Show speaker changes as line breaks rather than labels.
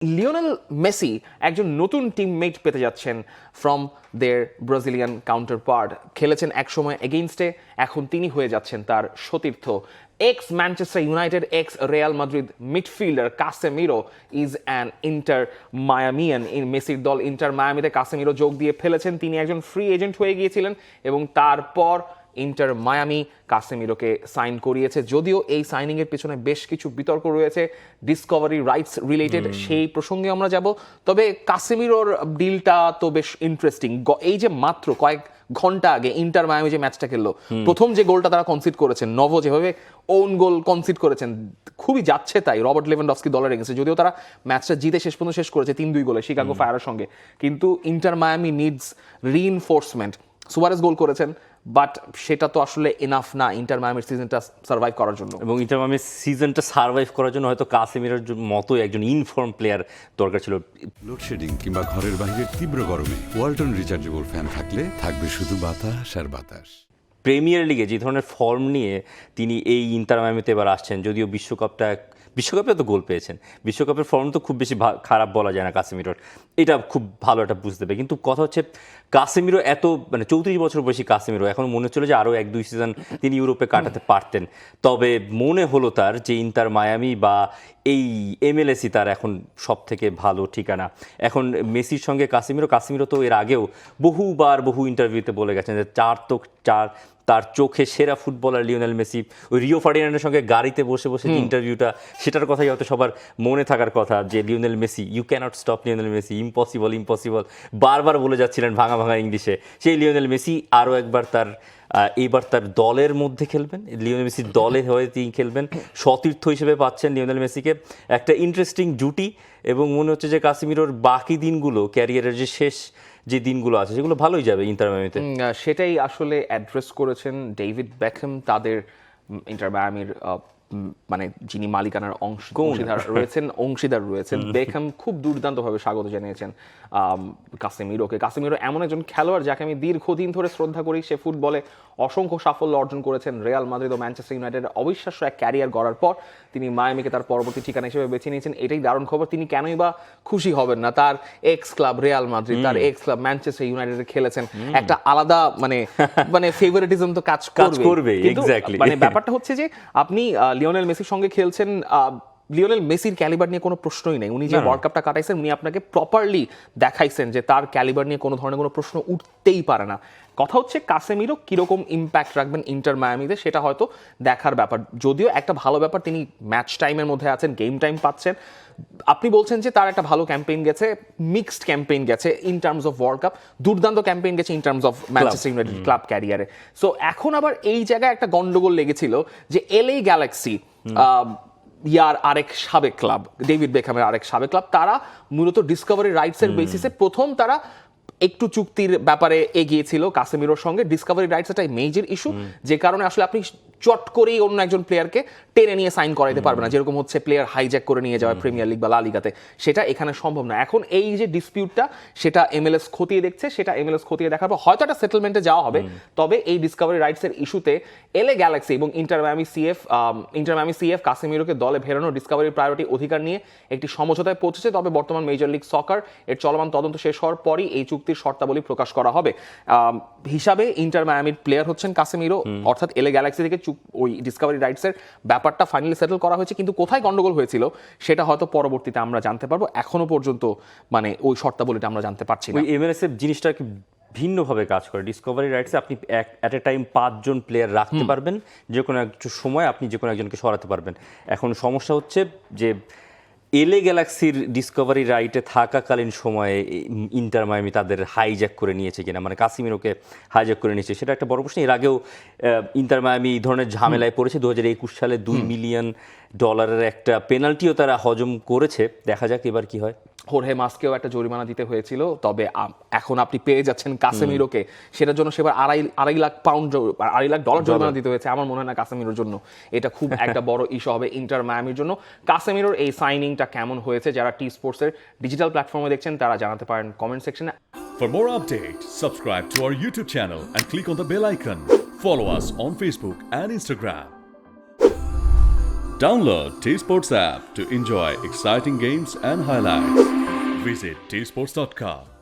Lionel Messi একজন নতুন teammate পেতে যাচ্ছেন ফ্রম দেয়ার ব্রাজিলিয়ান কাউন্টারপার্ট। খেলেছেন একসময় এগেইনস্টে, এখন তিনি হয়ে যাচ্ছেন তার সতীর্থ। Ex Manchester United, ex Real Madrid midfielder Casemiro is an Inter Miamian. মেসির দল ইন্টার মায়ামিতে কাসেমিরো যোগ দিয়ে ফেলেছেন। তিনি একজন ফ্রি এজেন্ট হয়ে গিয়েছিলেন এবং তারপর ইন্টার মায়ামি কাসেমিরোকে সাইন করিয়েছে। যদিও এই সাইনিংয়ের পেছনে বেশ কিছু বিতর্ক রয়েছে ডিসকভারি রাইটস রিলেটেড, সেই প্রসঙ্গে আমরা যাব। তবে কাসেমিরোর ডিলটা তো বেশ ইন্টারেস্টিং। এই যে মাত্র কয়েক ঘন্টা আগে ইন্টার মায়ামি যে ম্যাচটা খেললো, প্রথম যে গোলটা তারা কনসিড করেছেন, নভো যেভাবে ওন গোল কনসিড করেছেন, খুবই যাচ্ছে তাই রবার্ট লেভানডস্কি দলের এগেন্সে। যদিও তারা ম্যাচটা জিতে শেষ পর্যন্ত শেষ করেছে 3-2 গোলে শিকাগো ফায়ারের সঙ্গে, কিন্তু Inter Miami needs reinforcement. Suarez goal করেছেন, বাট সেটা তো আসলে এনাফ না ইন্টার মায়ামির সিজনটা সার্ভাইভ করার জন্য।
এবং ইন্টার মায়ামির সিজনটা সার্ভাইভ করার জন্য হয়তো কাসেমিরোর মতোই একজন ইনফর্ম প্লেয়ার দরকার ছিল।
লোডশেডিং কিংবা ঘরের বাইরের তীব্র গরমে ওয়ালটন রিচার্জেবল ফ্যান থাকলে থাকবে শুধু বাতাস আর বাতাস।
প্রিমিয়ার লিগে যে ধরনের ফর্ম নিয়ে তিনি এই ইন্টার মায়ামিতে এবার আসছেন, যদিও বিশ্বকাপে তো গোল পেয়েছেন, বিশ্বকাপের ফর্ম তো খুব বেশি খারাপ বলা যায় না কাসেমিরোর, এটা খুব ভালো একটা বুঝতে হবে। কিন্তু কথা হচ্ছে কাসেমিরো এত 34 বছর বয়সী কাসেমিরো, এখন মনে হচ্ছিল যে আরও 1-2 সিজন তিনি ইউরোপে কাটাতে পারতেন। তবে মনে হলো তার যে ইন্টার মায়ামি বা এই MLS-ই তার এখন সব থেকে ভালো ঠিকানা। এখন মেসির সঙ্গে কাসেমিরো তো এর আগেও বহু ইন্টারভিউতে বলে গেছেন যে তার চোখে সেরা ফুটবলার লিওনেল মেসি। ওই রিও ফার্ডিনান্ডের সঙ্গে গাড়িতে বসে যে ইন্টারভিউটা, সেটার কথাই হয়তো সবার মনে থাকার কথা, যে Lionel Messi, you can't stop Lionel Messi, impossible বারবার বলে যাচ্ছিলেন ভাঙা ইংলিশে। সেই লিওনেল মেসি আরও একবার এইবার তার দলের মধ্যে খেলবেন, লিওনেল মেসির দলে হয়ে তিনি খেলবেন, সতীর্থ হিসেবে পাচ্ছেন লিওনেল মেসিকে। একটা ইন্টারেস্টিং জুটি, এবং মনে হচ্ছে যে কাসেমিরোর বাকি দিনগুলো, ক্যারিয়ারের যে শেষ যে দিনগুলো আছে, সেগুলো ভালোই যাবে ইন্টার মায়ামিতে।
সেটাই আসলে অ্যাড্রেস করেছেন ডেভিড বেকহ্যাম, তাদের ইন্টার মায়ামির যিনি মালিকানার অংশীদার রয়েছেন। বেকহ্যাম খুব দুর্দান্তভাবে স্বাগত জানিয়েছেন কাসেমিরোকে। কাসেমিরো এমন একজন খেলোয়াড় যাকে আমি দীর্ঘদিন ধরে শ্রদ্ধা করি। সে ফুটবলে অসংখ্য সাফল্য অর্জন করেছেন। রিয়াল মাদ্রিদ ও ম্যানচেস্টার ইউনাইটেডের অবিশ্বাস্য এক ক্যারিয়ার গড়ার পর তিনি মায়ামিকে তার পরবর্তী ঠিকানা হিসেবে বেছে নিয়েছেন। এটাই দারুণ খবর। তিনি কেনই বা খুশি হবেন না? তার এক্স ক্লাব রিয়াল মাদ্রিদ, তার এক্স ক্লাব ম্যানচেস্টার ইউনাইটেডে খেলেছেন, একটা আলাদা ফেভারিটিজম তো কাজ করবে। ব্যাপারটা হচ্ছে যে আপনি লিওনেল মেসির সঙ্গে খেলছেন, লিওনেল মেসির ক্যালিবার নিয়ে কোনো প্রশ্নই নেই। উনি যে ওয়ার্ল্ড কাপটা কাটাইছেন, উনি আপনাকে প্রপারলি দেখাইছেন যে তার ক্যালিবার নিয়ে কোনো ধরনের কোনো প্রশ্ন উঠতেই পারে না। কথা হচ্ছে কাসেমিরো কিরকম ইম্প্যাক্ট রাখবেন ইন্টার মায়ামিতে, সেটা হয়তো দেখার ব্যাপার। যদিও একটা ভালো ব্যাপার, তিনি ম্যাচ টাইমের মধ্যে আছেন, গেম টাইম পাচ্ছেন। আপনি বলছেন যে তার একটা ভালো ক্যাম্পেইন গেছে, মিক্সড ক্যাম্পেইন গেছে in terms of world cup, দুর্দান্ত ক্যাম্পেইন গেছে in terms of Manchester United club ক্যারিয়ারে। সো এখন আবার এই জায়গায় একটা গন্ডগোল লেগেছিল যে LA গ্যালাক্সি, আরেক সাবেক ক্লাব, ডেভিড বেকহ্যামের আরেক সাবেক ক্লাব, তারা মূলত ডিসকভারি রাইটসের বেসিসে প্রথম তারা একটু চুক্তির ব্যাপারে এগিয়েছিল কাসেমিরোর সঙ্গে। ডিসকভারি রাইটস একটা মেজর ইস্যু, যে কারণে আসলে আপনি চট করেই অন্য একজন প্লেয়ারকে টেনে নিয়ে সাইন করাইতে পারবে না, যেরকম হচ্ছে প্লেয়ার হাইজ্যাক করে নিয়ে যাওয়া প্রিমিয়ার লিগ বা লা লিগাতে, সেটা এখানে সম্ভব না। এখন এই যে ডিসপিউটটা, সেটা MLS খতিয়ে দেখছে, সেটা MLS খতিয়ে দেখার পর হয়তো একটা সেটেলমেন্টে যাওয়া হবে। তবে এই ডিসকভারি রাইটসের ইস্যুতে LA গ্যালাক্সি এবং ইন্টার মায়ামি CF কাসেমিরোকে দলে ভেড়ানোর ডিসকভারি প্রায়োরিটি অধিকার নিয়ে একটি সমঝোতায় পৌঁছেছে। তবে বর্তমান মেজর লিগ সকার এর চলমান তদন্ত শেষ হওয়ার পরই এই চুক্তির শর্তাবলী প্রকাশ করা হবে। হিসাবে ইন্টার মায়ামির প্লেয়ার হচ্ছেন কাসেমিরো, অর্থাৎ LA গ্যালাক্সি থেকে ওই ডিসকভারি রাইটসের ব্যাপারটা ফাইনালি সেটেল করা হয়েছে। কিন্তু কোথায় গন্ডগোল হয়েছিল সেটা হয়তো পরবর্তীতে আমরা জানতে পারবো। এখনো পর্যন্ত ওই শর্তাবলীটা আমরা জানতে পারছি না।
MLS জিনিসটা ভিন্নভাবে কাজ করে। ডিসকভারি রাইটসে আপনি অ্যাট এ টাইম 5 জন প্লেয়ার রাখতে পারবেন, যে কোনো একটা সময় আপনি যে কোনো একজনকে সরাতে পারবেন। এখন সমস্যা হচ্ছে যে LA গ্যালাক্সির ডিসকভারি রাইটে থাকাকালীন সময়ে ইন্টার মায়ামি তাদের হাইজ্যাক করে নিয়েছে কিনা, কাসেমিরোকে হাইজ্যাক করে নিয়েছে, সেটা একটা বড় প্রশ্ন। এর আগেও ইন্টার মায়ামি এই ধরনের ঝামেলায় পড়েছে। 2021 সালে $2 মিলিয়ন একটা পেনাল্টিও তারা হজম করেছে। দেখা যাক এবার কি হয়।
হোর্হে মাসকেও একটা জরিমানা দিতে হয়েছিল। তবে এখন আপনি পেয়ে যাচ্ছেন কাসেমিরোকে, সেটার জন্য সেবার $2.5 লাখ জরিমানা দিতে হয়েছে। আমার মনে হয় না কাসেমিরোর জন্য এটা খুব একটা বড় ইস্যু হবে ইন্টার মায়ামির জন্য। কাসেমিরোর এই সাইনিংটা কেমন হয়েছে, যারা টি স্পোর্টসের ডিজিটাল প্ল্যাটফর্মে দেখছেন তারা জানাতে পারেন কমেন্ট সেকশনে।
For more updates, subscribe to our YouTube channel and click on the bell icon. Follow us on Facebook and Instagram. Download T Sports app to enjoy exciting games and highlights. Visit tsports.com.